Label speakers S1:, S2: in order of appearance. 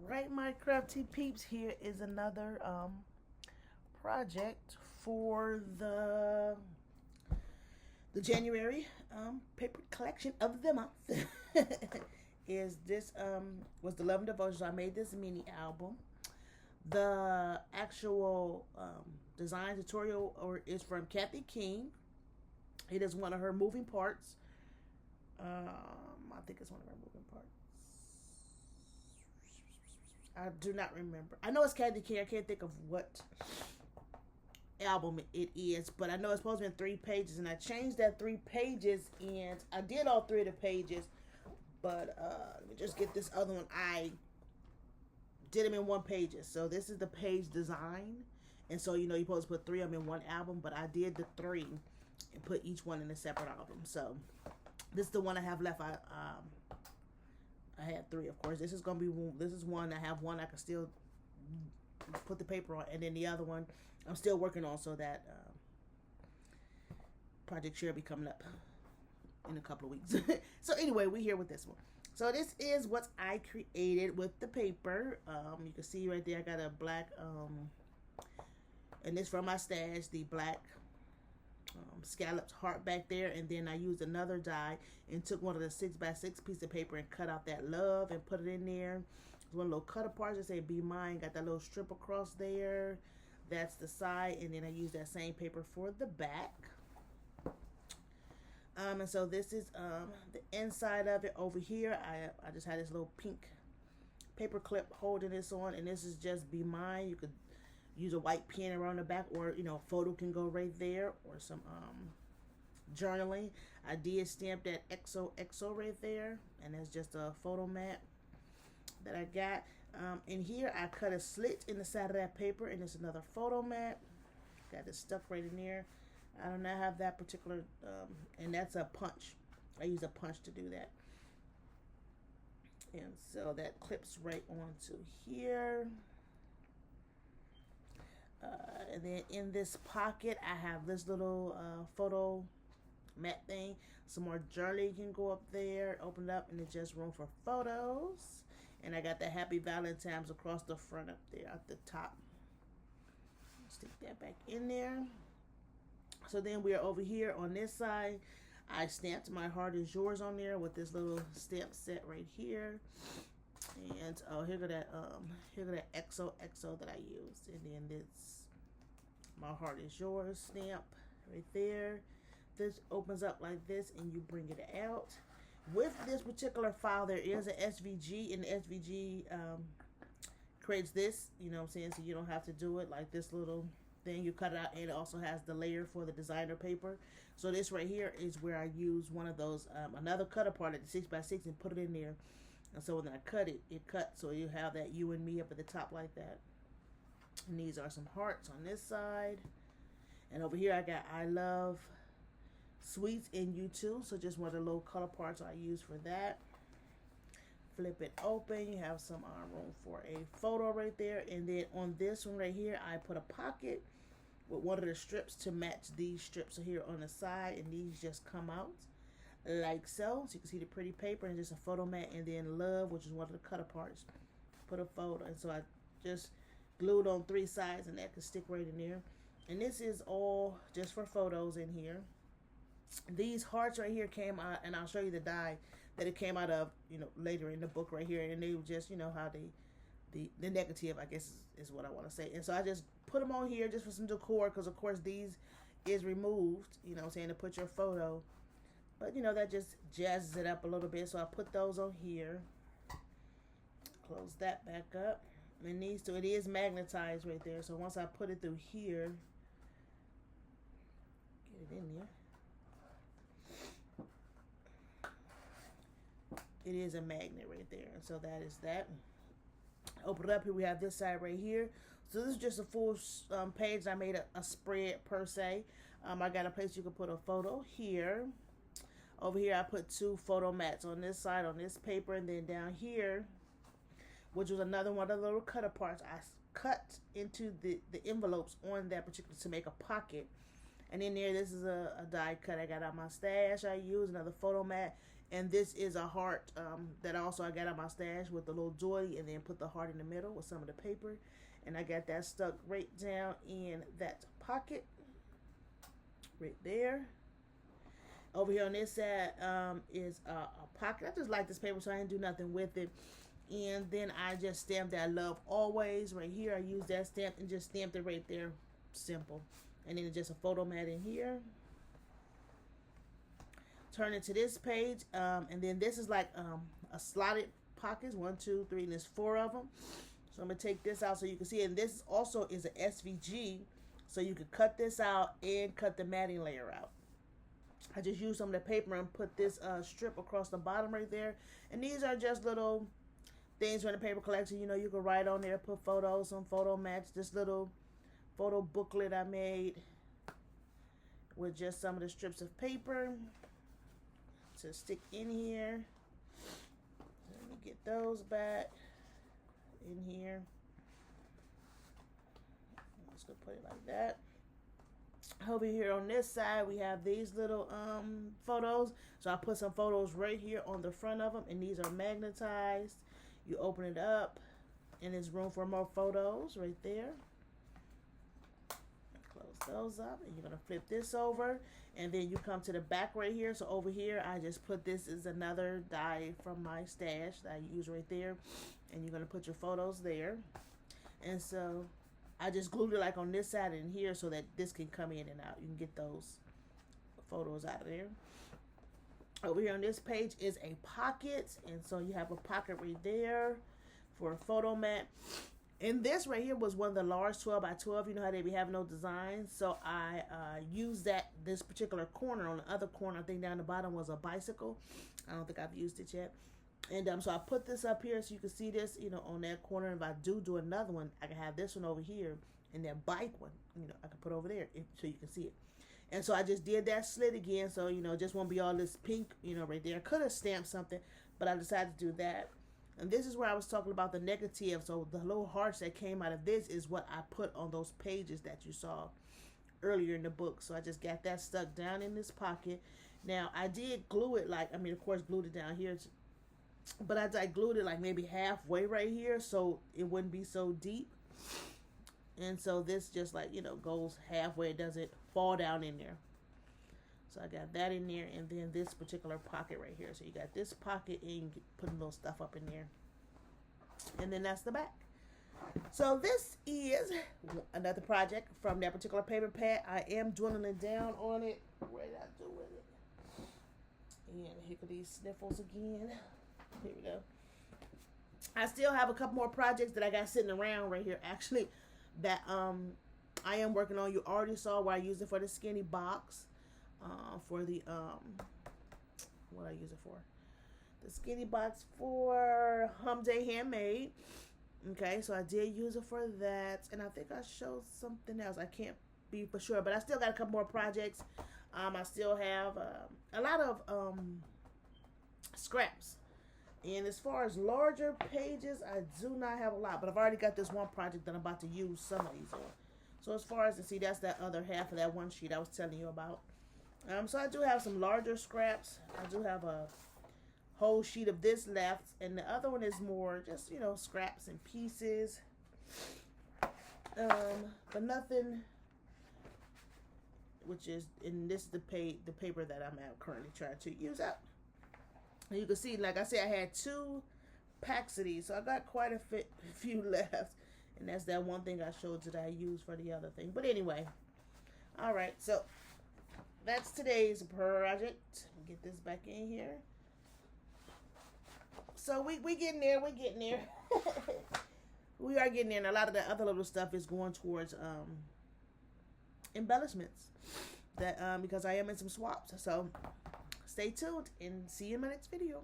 S1: Right, my crafty peeps, here is another project for the January paper collection of the month. Is this was the Love and Devotion. So I made this mini album. The actual design tutorial is from Kathy King. It is one of her moving parts. I think it's one of her moving parts. I do not remember. I know it's Kathy King. I can't think of what album it is, but I know it's supposed to be in 3 pages, and I changed that 3 pages, and I did all 3 of the pages, but let me just get this other one. I did them in 1 pages, so this is the page design, and so you're supposed to put 3 of them in 1 album, but I did the 3 and put each one in a separate album. So this is the one I have left. I had 3, of course. This is one. I have one I can still put the paper on, and then the other one I'm still working on, so that project should be coming up in a couple of weeks. So anyway, we're here with this one. So this is what I created with the paper. You can see right there I got a black and this from my stash, the black scalloped heart back there, and then I used another die and took one of the 6x6 piece of paper and cut out that love and put it in there. One little cut apart that say "Be Mine." Got that little strip across there. That's the side, and then I used that same paper for the back. And so this is the inside of it. Over here, I just had this little pink paper clip holding this on, and this is just "Be Mine." You could use a white pen around the back, or a photo can go right there, or some journaling. I did stamp that XOXO right there, and that's just a photo mat that I got. In here I cut a slit in the side of that paper, and it's another photo mat. Got it stuck right in there. I do not have that particular and that's a punch. I use a punch to do that, and so that clips right onto here. And then in this pocket I have this little photo mat thing. Some more journaling can go up there, open it up, and it's just room for photos. And I got the Happy Valentine's across the front up there at the top. Stick that back in there. So then we are over here on this side. I stamped "My Heart Is Yours" on there with this little stamp set right here. And here go that XOXO that I used. And then this "My Heart Is Yours" stamp right there. This opens up like this, and you bring it out. With this particular file, there is an SVG, and the SVG creates this, so you don't have to do it like this little thing. You cut it out, and it also has the layer for the designer paper. So this right here is where I use one of those, another cut apart at the 6x6 and put it in there. And so when I cut it, it cuts, so you have that "You and Me" up at the top like that. And these are some hearts on this side. And over here I got "I Love Sweets in You Too." So just one of the little color parts I use for that. Flip it open. You have some room for a photo right there. And then on this one right here, I put a pocket with one of the strips to match these strips here on the side. And these just come out like so. So you can see the pretty paper and just a photo mat. And then "Love," which is one of the cutter parts. Put a photo. And so I just glued on 3 sides, and that can stick right in there. And this is all just for photos in here. These hearts right here came out, and I'll show you the die that it came out of, later in the book right here. And they were just, how the negative, I guess, is what I want to say. And so I just put them on here just for some decor, because of course these is removed, to put your photo. But that just jazzes it up a little bit. So I put those on here. Close that back up. And these two, it is magnetized right there. So once I put it through here, get it in there. It is a magnet right there. And so that is that. Open it up here. We have this side right here. So this is just a full page. I made a spread per se. I got a place you can put a photo here. Over here I put 2 photo mats on this side on this paper. And then down here, which was another one of the little cut parts, I cut into the envelopes on that particular to make a pocket. And in there, this is a die cut I got out my stash. I used another photo mat. And this is a heart that also I got on my stash with the little joy, and then put the heart in the middle with some of the paper. And I got that stuck right down in that pocket right there. Over here on this side is a pocket. I just like this paper, so I didn't do nothing with it. And then I just stamped that love always right here. I used that stamp and just stamped it right there. Simple. And then just a photo mat in here. Turn it to this page. And then this is like a slotted pockets. 1, 2, 3, and there's 4 of them. So I'm going to take this out so you can see it. And this also is an SVG. So you can cut this out and cut the matting layer out. I just used some of the paper and put this strip across the bottom right there. And these are just little things from the paper collection. You know, you can write on there, put photos, some photo match. This little photo booklet I made with just some of the strips of paper to stick in here. Let me get those back in here. I'm just gonna put it like that. Over here on this side, we have these little photos. So I put some photos right here on the front of them, and these are magnetized. You open it up, and there's room for more photos right there. Close those up, and you're gonna flip this over, and then you come to the back right here. So over here, I just put this as another die from my stash that I use right there, and you're gonna put your photos there. And so I just glued it like on this side and here so that this can come in and out. You can get those photos out of there. Over here on this page is a pocket, and so you have a pocket right there for a photo mat. And this right here was one of the large 12 by 12. You know how they be having no designs, so I used this particular corner. On the other corner, I think down the bottom was a bicycle. I don't think I've used it yet. And so I put this up here so you can see this, you know, on that corner. If I do another one, I can have this one over here, and that bike one, you know, I can put over there so you can see it. And so I just did that slit again, so, you know, just won't be all this pink, you know, right there. I could have stamped something, but I decided to do that. And this is where I was talking about the negative. So the little hearts that came out of this is what I put on those pages that you saw earlier in the book. So I just got that stuck down in this pocket. Now, I did glue it like, I mean, of course, glued it down here, but I glued it like maybe halfway right here so it wouldn't be so deep. And so this just like, you know, goes halfway. It doesn't fall down in there. So I got that in there, and then this particular pocket right here. So you got this pocket, and you can put a little stuff up in there. And then that's the back. So this is another project from that particular paper pad. I am dwindling down on it. What did I do with it? And here are these sniffles again. Here we go. I still have a couple more projects that I got sitting around right here, actually, that I am working on. You already saw where I used it for the skinny box. For the what I use it for, the skinny box for Hum Day Handmade. Okay, so I did use it for that, and I think I showed something else. I can't be for sure, but I still got a couple more projects. I still have a lot of scraps, and as far as larger pages, I do not have a lot, but I've already got this one project that I'm about to use some of these on. So as far as to see, that's that other half of that one sheet I was telling you about. So I do have some larger scraps. I do have a whole sheet of this left, and the other one is more just, you know, scraps and pieces. But nothing, which is, and this is the paper that I'm currently trying to use up. And you can see, like I said, I had 2 packs of these, so I got quite a few left. And that's that one thing I showed you that I used for the other thing. But anyway, all right, so that's today's project. Get this back in here. So we getting there. We're getting there. We are getting there. And a lot of the other little stuff is going towards embellishments. That because I am in some swaps. So stay tuned and see you in my next video.